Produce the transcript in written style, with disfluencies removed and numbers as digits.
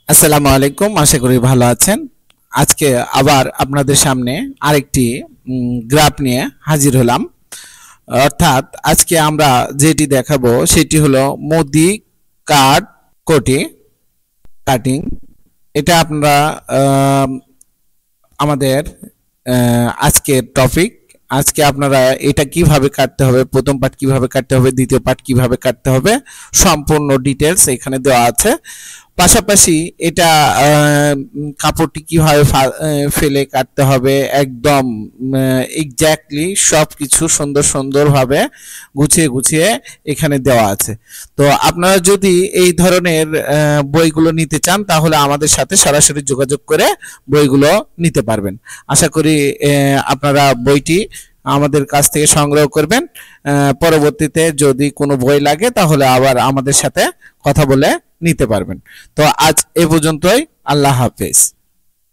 আসসালামু আলাইকুম, আশা করি ভালো আছেন। আজকে আবার আপনাদের সামনে আরেকটি গ্রাফ নিয়ে হাজির হলাম। অর্থাৎ আজকে আমরা যেটি দেখাবো সেটি হলো মোদি কাট কোটি কাটিং। এটা আপনারা আমাদের আজকের টপিক। আজকে আপনারা এটা কিভাবে কাটতে হবে, প্রথম পার্ট কিভাবে কাটতে হবে, দ্বিতীয় পার্ট কিভাবে কাটতে হবে, সম্পূর্ণ ডিটেলস এখানে দেওয়া আছে। পাশাপাশি এটা কাপড়টি কিভাবে ফেলে কাটতে হবে, একদম এক্স্যাক্টলি সব কিছু সুন্দর সুন্দরভাবে গুছিয়ে গুছিয়ে এখানে দেওয়া আছে। তো আপনারা যদি এই ধরনের বইগুলো নিতে চান তাহলে আমাদের সাথে সরাসরি যোগাযোগ করে বইগুলো নিতে পারবেন। আশা করি আপনারা বইটি আমাদের কাছ থেকে সংগ্রহ করবেন। পরবর্তীতে যদি কোনো বই লাগে তাহলে আবার আমাদের সাথে কথা বলে নিতে পারবেন। তো আজ এ পর্যন্তই। আল্লাহ হাফেজ।